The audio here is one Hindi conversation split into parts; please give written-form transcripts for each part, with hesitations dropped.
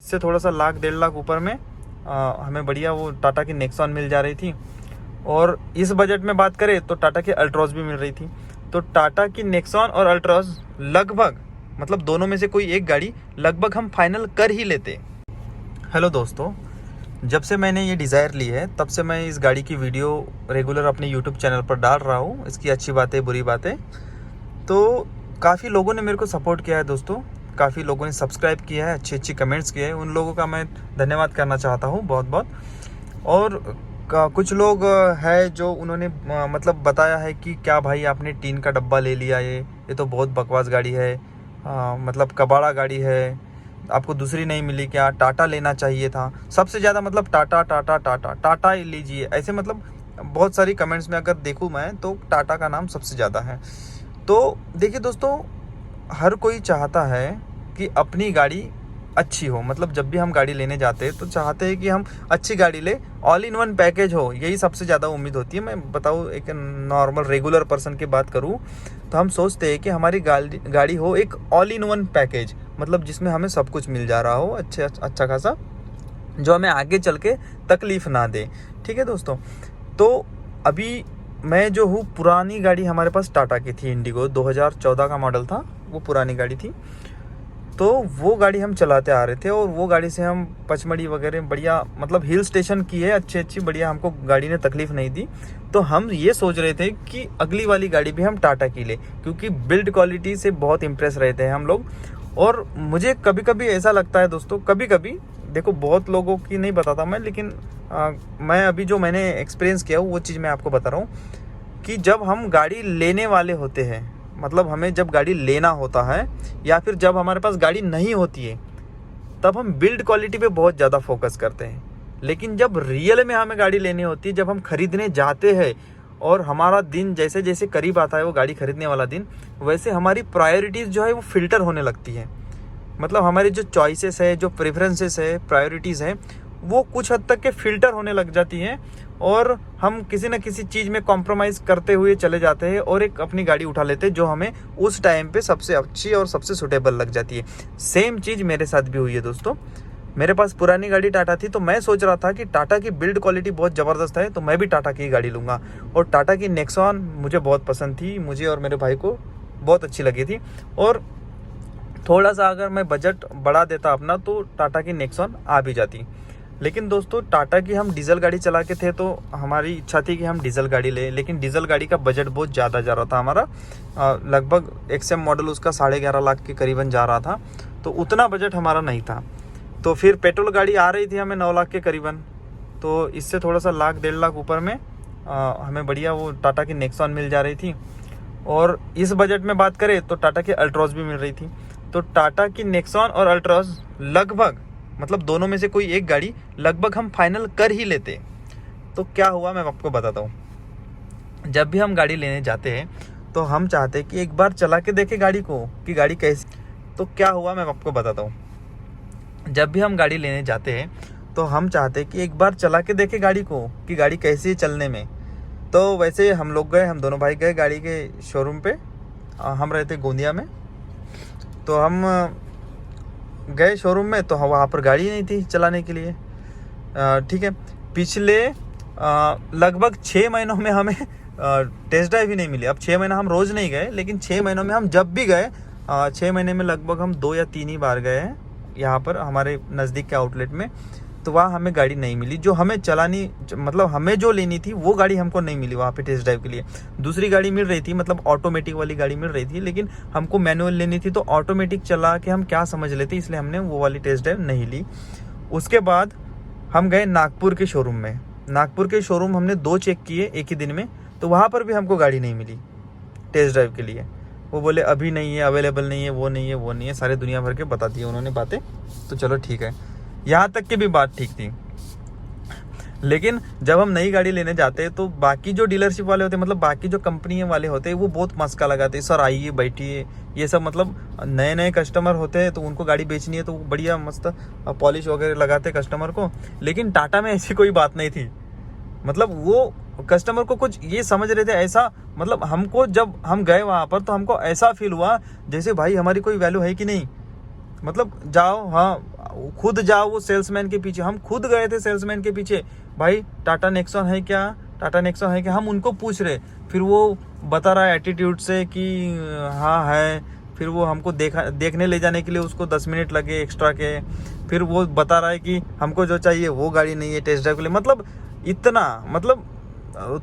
इससे थोड़ा सा 1,00,000-1,50,000 ऊपर में हमें बढ़िया वो टाटा की नेक्सॉन मिल जा रही थी। और इस बजट में बात करें तो टाटा की अल्ट्रॉस भी मिल रही थी। तो टाटा की नेक्सॉन और अल्ट्रॉस लगभग मतलब दोनों में से कोई एक गाड़ी लगभग हम फाइनल कर ही लेते। हेलो दोस्तों, जब से मैंने ये डिज़ायर ली है तब से मैं इस गाड़ी की वीडियो रेगुलर अपने यूट्यूब चैनल पर डाल रहा हूँ, इसकी अच्छी बातें बुरी बातें। तो काफ़ी लोगों ने मेरे को सपोर्ट किया है दोस्तों, काफ़ी लोगों ने सब्सक्राइब किया है, अच्छी अच्छी कमेंट्स किए हैं, उन लोगों का मैं धन्यवाद करना चाहता हूँ बहुत बहुत। और कुछ लोग है जो उन्होंने मतलब बताया है कि क्या भाई आपने टीन का डब्बा ले लिया, ये तो बहुत बकवास गाड़ी है, मतलब कबाड़ा गाड़ी है, आपको दूसरी नहीं मिली क्या, टाटा लेना चाहिए था। सबसे ज़्यादा मतलब टाटा टाटा टाटा टाटा ही लीजिए, ऐसे मतलब बहुत सारी कमेंट्स में अगर देखूँ मैं तो टाटा का नाम सबसे ज़्यादा है। तो देखिए दोस्तों, हर कोई चाहता है कि अपनी गाड़ी अच्छी हो, मतलब जब भी हम गाड़ी लेने जाते हैं तो चाहते हैं कि हम अच्छी गाड़ी ले, ऑल इन वन पैकेज हो, यही सबसे ज़्यादा उम्मीद होती है। मैं बताऊँ, एक नॉर्मल रेगुलर पर्सन की बात करूँ तो हम सोचते हैं कि हमारी गाड़ी हो एक ऑल इन वन पैकेज, मतलब जिसमें हमें सब कुछ मिल जा रहा हो अच्छा खासा, जो हमें आगे चल के तकलीफ़ ना दे। ठीक है दोस्तों, तो अभी मैं जो हूँ, पुरानी गाड़ी हमारे पास टाटा की थी, इंडिगो 2014 का मॉडल था, वो पुरानी गाड़ी थी। तो वो गाड़ी हम चलाते आ रहे थे और वो गाड़ी से हम पचमढ़ी वगैरह बढ़िया मतलब हिल स्टेशन की है, अच्छी बढ़िया, हमको गाड़ी ने तकलीफ़ नहीं दी। तो हम ये सोच रहे थे कि अगली वाली गाड़ी भी हम टाटा की ले, क्योंकि बिल्ड क्वालिटी से बहुत इम्प्रेस रहते हैं हम लोग। और मुझे कभी कभी ऐसा लगता है दोस्तों, कभी कभी देखो, बहुत लोगों की नहीं बताता मैं, लेकिन मैं अभी जो मैंने एक्सपीरियंस किया वो चीज़ मैं आपको बता रहा हूँ कि जब हम गाड़ी लेने वाले होते हैं, मतलब हमें जब गाड़ी लेना होता है या फिर जब हमारे पास गाड़ी नहीं होती है, तब हम बिल्ड क्वालिटी पे बहुत ज़्यादा फोकस करते हैं। लेकिन जब रियल में हमें गाड़ी लेनी होती है, जब हम खरीदने जाते हैं और हमारा दिन जैसे जैसे करीब आता है वो गाड़ी खरीदने वाला दिन, वैसे हमारी प्रायोरिटीज़ जो है वो फ़िल्टर होने लगती है। मतलब हमारी जो चॉइसेस है, जो प्रेफरेंसेस है, प्रायोरिटीज़ है, वो कुछ हद तक के फ़िल्टर होने लग जाती हैं और हम किसी न किसी चीज़ में कॉम्प्रोमाइज़ करते हुए चले जाते हैं और एक अपनी गाड़ी उठा लेते हैं जो हमें उस टाइम पे सबसे अच्छी और सबसे सूटेबल लग जाती है। सेम चीज़ मेरे साथ भी हुई है दोस्तों। मेरे पास पुरानी गाड़ी टाटा थी, तो मैं सोच रहा था कि टाटा की बिल्ड क्वालिटी बहुत ज़बरदस्त है, तो मैं भी टाटा की गाड़ी लूँगा। और टाटा की नेक्सॉन मुझे बहुत पसंद थी, मुझे और मेरे भाई को बहुत अच्छी लगी थी। और थोड़ा सा अगर मैं बजट बढ़ा देता अपना तो टाटा की नेक्सॉन आ भी जाती। लेकिन दोस्तों, टाटा की हम डीजल गाड़ी चला के थे, तो हमारी इच्छा थी कि हम डीजल गाड़ी लें, लेकिन डीजल गाड़ी का बजट बहुत ज़्यादा जा रहा था हमारा। लगभग एक्सएम मॉडल उसका 11.5 लाख के करीबन जा रहा था, तो उतना बजट हमारा नहीं था। तो फिर पेट्रोल गाड़ी आ रही थी हमें 9 लाख के करीबन, तो इससे थोड़ा सा 1,00,000-1,50,000 ऊपर में हमें बढ़िया वो टाटा की नेक्सॉन मिल जा रही थी। और इस बजट में बात करें तो टाटा की अल्ट्रॉस भी मिल रही थी। तो टाटा की नेक्सॉन और अल्ट्रॉस लगभग मतलब दोनों में से कोई एक गाड़ी लगभग हम फाइनल कर ही लेते। तो क्या हुआ मैं आपको बताता हूँ। जब भी हम गाड़ी लेने जाते हैं तो हम चाहते हैं कि एक बार चला के देखें गाड़ी को कि गाड़ी कैसी। तो क्या हुआ मैं आपको बताता हूँ। जब भी हम गाड़ी लेने जाते हैं तो हम चाहते हैं कि एक बार चला के देखें गाड़ी को कि गाड़ी कैसी है चलने में। तो वैसे हम लोग गए, हम दोनों भाई गए गाड़ी के शोरूम पे। हम रहते गोंदिया में, तो हम गए शोरूम में, तो वहाँ पर गाड़ी नहीं थी चलाने के लिए। ठीक है, पिछले लगभग 6 महीनों में हमें टेस्ट ड्राइव ही नहीं मिली। अब 6 महीना हम रोज़ नहीं गए, लेकिन 6 महीनों में हम जब भी गए, 6 महीने में लगभग हम 2 या 3 ही बार गए हैं यहाँ पर हमारे नज़दीक के आउटलेट में। तो वहाँ हमें गाड़ी नहीं मिली जो हमें चलानी, मतलब हमें जो लेनी थी वो गाड़ी हमको नहीं मिली वहाँ पे टेस्ट ड्राइव के लिए। दूसरी गाड़ी मिल रही थी, मतलब ऑटोमेटिक वाली गाड़ी मिल रही थी, लेकिन हमको मैनुअल लेनी थी, तो ऑटोमेटिक चला के हम क्या समझ लेते, इसलिए हमने वो वाली टेस्ट ड्राइव नहीं ली। उसके बाद हम गए नागपुर के शोरूम में। नागपुर के शोरूम हमने 2 चेक किए एक ही दिन में, तो वहाँ पर भी हमको गाड़ी नहीं मिली टेस्ट ड्राइव के लिए। वो बोले अभी नहीं है, अवेलेबल नहीं है, वो नहीं है, वो नहीं है, सारे दुनिया भर के बता दिए उन्होंने बातें। तो चलो ठीक है, यहाँ तक की भी बात ठीक थी। लेकिन जब हम नई गाड़ी लेने जाते हैं तो बाकी जो डीलरशिप वाले होते हैं, मतलब बाकी जो कंपनी वाले होते हैं, वो बहुत मस्का लगाते हैं, सर आइए बैठिए, ये सब। मतलब नए नए कस्टमर होते हैं तो उनको गाड़ी बेचनी है तो वो बढ़िया मस्त पॉलिश वगैरह लगाते कस्टमर को। लेकिन टाटा में ऐसी कोई बात नहीं थी। मतलब वो कस्टमर को कुछ ये समझ रहे थे ऐसा, मतलब हमको जब हम गए वहाँ पर तो हमको ऐसा फील हुआ जैसे भाई हमारी कोई वैल्यू है कि नहीं। मतलब जाओ, हाँ खुद जाओ वो सेल्समैन के पीछे। हम खुद गए थे सेल्समैन के पीछे, भाई टाटा नेक्सॉन है क्या, टाटा नेक्सॉन है क्या, हम उनको पूछ रहे। फिर वो बता रहा है एटीट्यूड से कि हाँ है। फिर वो हमको देखने ले जाने के लिए उसको 10 मिनट लगे एक्स्ट्रा के। फिर वो बता रहा है कि हमको जो चाहिए वो गाड़ी नहीं है टेस्ट ड्राइव के लिए। मतलब इतना, मतलब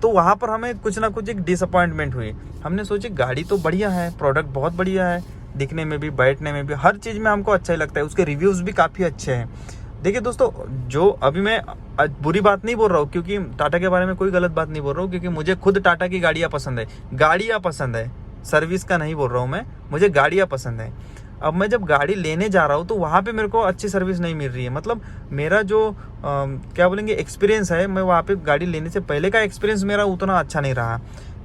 तो वहाँ पर हमें कुछ ना कुछ एक डिसअपॉइंटमेंट हुई। हमने सोची गाड़ी तो बढ़िया है, प्रोडक्ट बहुत बढ़िया है, दिखने में भी, बैठने में भी, हर चीज़ में हमको अच्छा ही लगता है, उसके रिव्यूज़ भी काफ़ी अच्छे हैं। देखिए दोस्तों, जो अभी मैं बुरी बात नहीं बोल रहा हूँ, क्योंकि टाटा के बारे में कोई गलत बात नहीं बोल रहा हूँ, क्योंकि मुझे खुद टाटा की गाड़ियाँ पसंद है, गाड़ियाँ पसंद है, सर्विस का नहीं बोल रहा हूँ मैं, मुझे गाड़ियाँ पसंद है। अब मैं जब गाड़ी लेने जा रहा हूँ तो वहाँ पे मेरे को अच्छी सर्विस नहीं मिल रही है। मतलब मेरा जो क्या बोलेंगे एक्सपीरियंस है, मैं वहाँ पे गाड़ी लेने से पहले का एक्सपीरियंस मेरा उतना अच्छा नहीं रहा,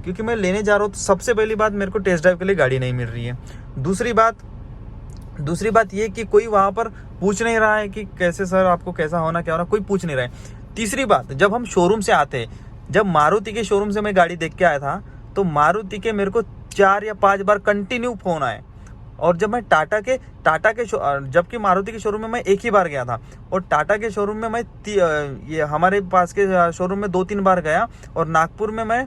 क्योंकि मैं लेने जा रहा हूँ तो सबसे पहली बात मेरे को टेस्ट ड्राइव के लिए गाड़ी नहीं मिल रही है। दूसरी बात ये कि कोई वहाँ पर पूछ नहीं रहा है कि कैसे सर आपको कैसा होना क्या होना, कोई पूछ नहीं रहा है। तीसरी बात, जब हम शोरूम से आते, जब मारुति के शोरूम से मैं गाड़ी देख के आया था, तो मारुति के मेरे को 4 या 5 बार कंटिन्यू फ़ोन आए। और जब मैं टाटा के जबकि मारुति के शोरूम में मैं एक ही बार गया था, और टाटा के शोरूम में मैं ये हमारे पास के शोरूम में 2-3 बार गया, और नागपुर में मैं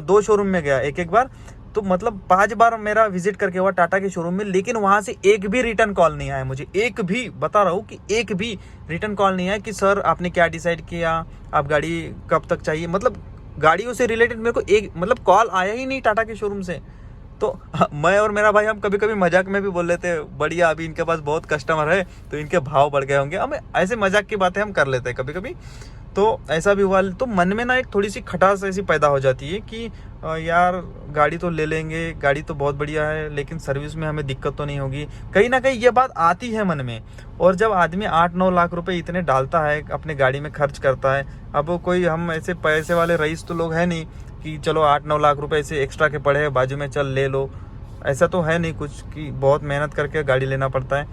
2 शोरूम में गया एक बार। तो मतलब 5 बार मेरा विजिट करके हुआ टाटा के शोरूम में, लेकिन वहाँ से एक भी रिटर्न कॉल नहीं आया मुझे। एक भी, बता रहा हूँ कि एक भी रिटर्न कॉल नहीं आया कि सर आपने क्या डिसाइड किया, आप गाड़ी कब तक चाहिए। मतलब गाड़ियों से रिलेटेड मेरे को एक मतलब कॉल आया ही नहीं टाटा के शोरूम से। तो मैं और मेरा भाई हम कभी कभी मजाक में भी बोल लेते हैं, बढ़िया अभी इनके पास बहुत कस्टमर है तो इनके भाव बढ़ गए होंगे। हमें ऐसे मजाक की बातें हम कर लेते हैं कभी कभी। तो ऐसा भी हुआ, तो मन में ना एक थोड़ी सी खटास ऐसी पैदा हो जाती है कि यार गाड़ी तो ले लेंगे, गाड़ी तो बहुत बढ़िया है, लेकिन सर्विस में हमें दिक्कत तो नहीं होगी। कहीं ना कहीं ये बात आती है मन में। और जब आदमी 8-9 लाख रुपए इतने डालता है अपने गाड़ी में, खर्च करता है, अब कोई हम ऐसे पैसे वाले रईस तो लोग हैं नहीं कि चलो 8-9 लाख रुपए ऐसे एक्स्ट्रा के पड़े हैं बाजू में चल ले लो, ऐसा तो है नहीं कुछ कि बहुत मेहनत करके गाड़ी लेना पड़ता है।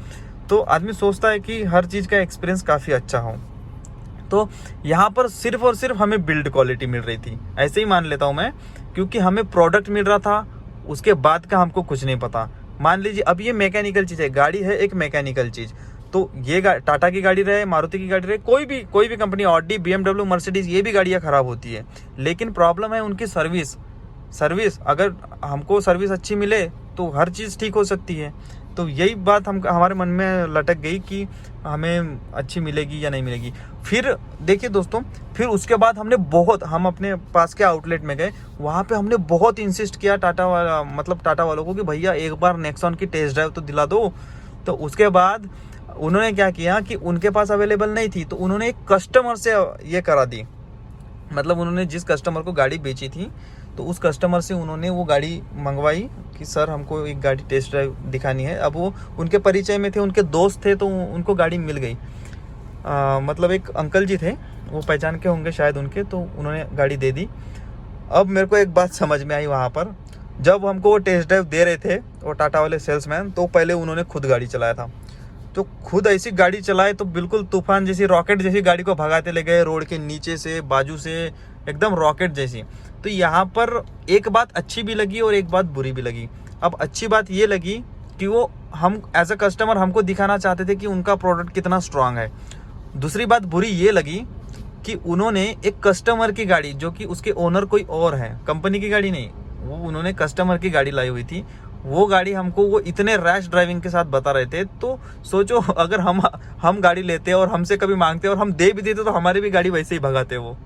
तो आदमी सोचता है कि हर चीज़ का एक्सपीरियंस काफ़ी अच्छा हो। तो यहाँ पर सिर्फ और सिर्फ हमें बिल्ड क्वालिटी मिल रही थी, ऐसे ही मान लेता हूँ मैं, क्योंकि हमें प्रोडक्ट मिल रहा था, उसके बाद का हमको कुछ नहीं पता। मान लीजिए अब ये मैकेनिकल चीज़ है, गाड़ी है एक मैकेनिकल चीज़, तो ये टाटा की गाड़ी रहे, मारुति की गाड़ी रहे, कोई भी कंपनी, ऑडी, BMW, मर्सिडीज, ये भी गाड़ियाँ ख़राब होती है, लेकिन प्रॉब्लम है उनकी सर्विस। अगर हमको सर्विस अच्छी मिले तो हर चीज़ ठीक हो सकती है। तो यही बात हमारे मन में लटक गई कि हमें अच्छी मिलेगी या नहीं मिलेगी। फिर देखिए दोस्तों, फिर उसके बाद हम अपने पास के आउटलेट में गए, वहाँ पे हमने बहुत इंसिस्ट किया टाटा वालों को कि भैया एक बार नेक्सॉन की टेस्ट ड्राइव तो दिला दो। तो उसके बाद उन्होंने क्या किया कि उनके पास अवेलेबल नहीं थी, तो उन्होंने एक कस्टमर से ये करा दी। मतलब उन्होंने जिस कस्टमर को गाड़ी बेची थी, तो उस कस्टमर से उन्होंने वो गाड़ी मंगवाई कि सर हमको एक गाड़ी टेस्ट ड्राइव दिखानी है। अब वो उनके परिचय में थे, उनके दोस्त थे, तो उनको गाड़ी मिल गई। मतलब एक अंकल जी थे, वो पहचान के होंगे शायद उनके, तो उन्होंने गाड़ी दे दी। अब मेरे को एक बात समझ में आई वहाँ पर, जब हमको वो टेस्ट ड्राइव दे रहे थे वो टाटा वाले सेल्समैन, तो पहले उन्होंने खुद गाड़ी चलाया था। तो खुद ऐसी गाड़ी चलाए तो बिल्कुल तूफान जैसी, रॉकेट जैसी गाड़ी को भगाते ले गए, रोड के नीचे से, बाजू से, एकदम रॉकेट जैसी। तो यहाँ पर एक बात अच्छी भी लगी और एक बात बुरी भी लगी। अब अच्छी बात ये लगी कि वो हम एज अ कस्टमर हमको दिखाना चाहते थे कि उनका प्रोडक्ट कितना स्ट्रांग है। दूसरी बात बुरी ये लगी कि उन्होंने एक कस्टमर की गाड़ी, जो कि उसके ओनर कोई और है, कंपनी की गाड़ी नहीं, वो उन्होंने कस्टमर की गाड़ी लाई हुई थी, वो गाड़ी हमको वो इतने रैश ड्राइविंग के साथ बता रहे थे। तो सोचो अगर हम गाड़ी लेते और हमसे कभी मांगते और हम दे भी देते तो हमारी भी गाड़ी वैसे ही भगाते वो।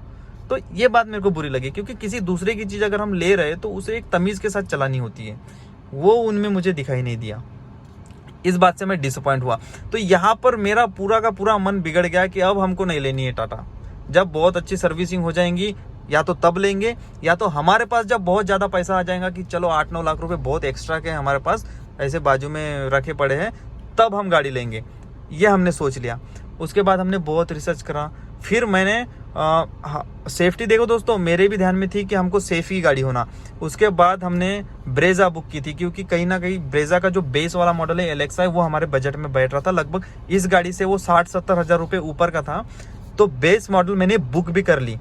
तो ये बात मेरे को बुरी लगी, क्योंकि किसी दूसरे की चीज़ अगर हम ले रहे तो उसे एक तमीज़ के साथ चलानी होती है, वो उनमें मुझे दिखाई नहीं दिया। इस बात से मैं डिसअपॉइंट हुआ। तो यहाँ पर मेरा पूरा का पूरा मन बिगड़ गया कि अब हमको नहीं लेनी है टाटा। जब बहुत अच्छी सर्विसिंग हो जाएंगी या तो तब लेंगे, या तो हमारे पास जब बहुत ज़्यादा पैसा आ जाएगा कि चलो 8-9 लाख रुपए बहुत एक्स्ट्रा के हमारे पास ऐसे बाजू में रखे पड़े हैं, तब हम गाड़ी लेंगे। ये हमने सोच लिया। उसके बाद हमने बहुत रिसर्च करा। फिर मैंने सेफ्टी, देखो दोस्तों मेरे भी ध्यान में थी कि हमको सेफ ही गाड़ी होना। उसके बाद हमने ब्रेजा बुक की थी, क्योंकि कहीं ना कहीं ब्रेजा का जो बेस वाला मॉडल है एलेक्सा है, वो हमारे बजट में बैठ रहा था। लगभग इस गाड़ी से वो 60-70 हज़ार रुपये ऊपर का था। तो बेस मॉडल मैंने बुक भी कर ली।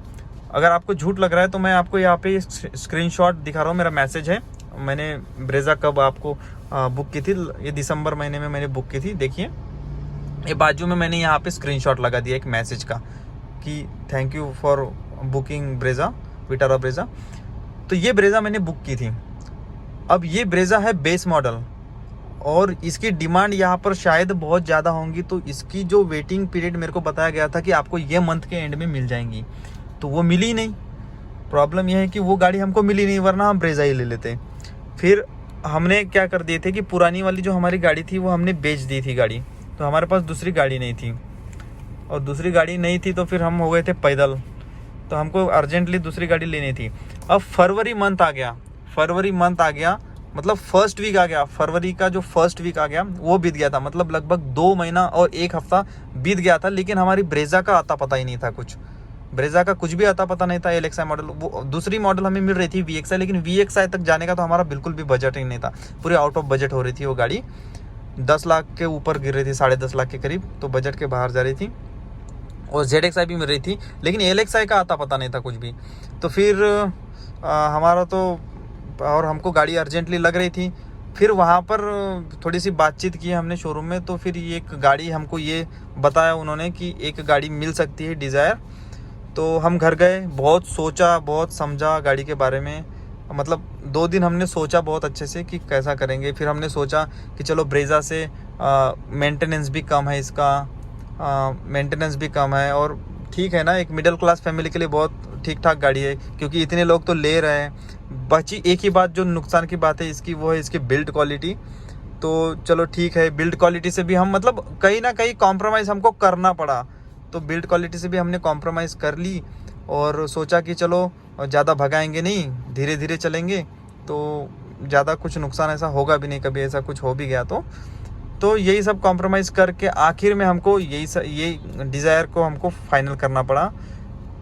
अगर आपको झूठ लग रहा है तो मैं आपको यहाँ पे स्क्रीनशॉट दिखा रहा हूँ, मेरा मैसेज है, मैंने ब्रेजा कब आपको बुक की थी, ये दिसंबर महीने में मैंने बुक की थी। देखिए ये बाजू में मैंने यहाँ पे स्क्रीनशॉट लगा दिया एक मैसेज का कि thank you for booking Brezza, Vitara Brezza. तो ये ब्रेजा मैंने बुक की थी। अब ये ब्रेजा है बेस मॉडल और इसकी डिमांड यहाँ पर शायद बहुत ज़्यादा होंगी, तो इसकी जो वेटिंग पीरियड मेरे को बताया गया था कि आपको ये मंथ के एंड में मिल जाएंगी, तो वो मिली नहीं। प्रॉब्लम यह है कि वो गाड़ी हमको मिली नहीं, वरना हम ब्रेजा ही ले लेते। फिर हमने क्या कर दिए थे कि पुरानी वाली जो हमारी गाड़ी थी वो हमने बेच दी थी गाड़ी, तो हमारे पास दूसरी गाड़ी नहीं थी, और दूसरी गाड़ी नहीं थी तो फिर हम हो गए थे पैदल, तो हमको अर्जेंटली दूसरी गाड़ी लेनी थी। अब फरवरी मंथ आ गया, मतलब फर्स्ट वीक आ गया, फरवरी का जो फर्स्ट वीक आ गया वो बीत गया था, मतलब लगभग 2 महीना और 1 हफ्ता बीत गया था, लेकिन हमारी ब्रेजा का आता पता ही नहीं था कुछ। ब्रेजा का कुछ भी आता पता नहीं था। LXi मॉडल, वो दूसरी मॉडल हमें मिल रही थी VXi, लेकिन VXi तक जाने का तो हमारा बिल्कुल भी बजट ही नहीं था, पूरे आउट ऑफ बजट हो रही थी वो गाड़ी, 10 लाख के ऊपर गिर रही थी, 10.5 लाख के करीब, तो बजट के बाहर जा रही थी। और ZXi भी मिल रही थी, लेकिन LXi का आता पता नहीं था कुछ भी। तो फिर हमारा तो, और हमको गाड़ी अर्जेंटली लग रही थी। फिर वहाँ पर थोड़ी सी बातचीत की हमने शोरूम में, तो फिर एक गाड़ी हमको ये बताया उन्होंने कि एक गाड़ी मिल सकती है डिज़ायर। तो हम घर गए, बहुत सोचा, बहुत समझा गाड़ी के बारे में, मतलब 2 दिन हमने सोचा बहुत अच्छे से कि कैसा करेंगे। फिर हमने सोचा कि चलो ब्रेजा से मेंटेनेंस भी कम है, इसका मेंटेनेंस भी कम है, और ठीक है ना, एक मिडिल क्लास फैमिली के लिए बहुत ठीक ठाक गाड़ी है, क्योंकि इतने लोग तो ले रहे हैं। बची एक ही बात जो नुकसान की बात है इसकी, वो है इसकी बिल्ड क्वालिटी। तो चलो ठीक है, बिल्ड क्वालिटी से भी हम मतलब कहीं ना कहीं कॉम्प्रोमाइज़ हमको करना पड़ा, तो बिल्ड क्वालिटी से भी हमने कॉम्प्रोमाइज़ कर ली और सोचा कि चलो ज़्यादा भगाएंगे नहीं, धीरे धीरे चलेंगे, तो ज़्यादा कुछ नुकसान ऐसा होगा भी नहीं, कभी ऐसा कुछ हो भी गया तो यही सब कॉम्प्रोमाइज़ करके आखिर में हमको ये डिज़ायर को हमको फाइनल करना पड़ा।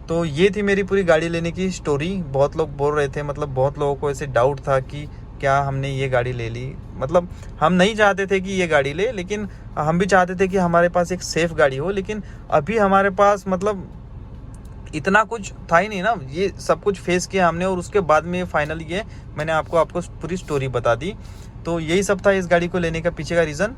तो ये थी मेरी पूरी गाड़ी लेने की स्टोरी। बहुत लोग बोल रहे थे, मतलब बहुत लोगों को ऐसे डाउट था कि क्या हमने ये गाड़ी ले ली, मतलब हम नहीं चाहते थे कि ये गाड़ी ले, लेकिन हम भी चाहते थे कि हमारे पास एक सेफ़ गाड़ी हो, लेकिन अभी हमारे पास मतलब इतना कुछ था ही नहीं ना, ये सब कुछ फेस किया हमने, और उसके बाद में फाइनल ये मैंने आपको पूरी स्टोरी बता दी। तो यही सब था इस गाड़ी को लेने का पीछे का रीज़न।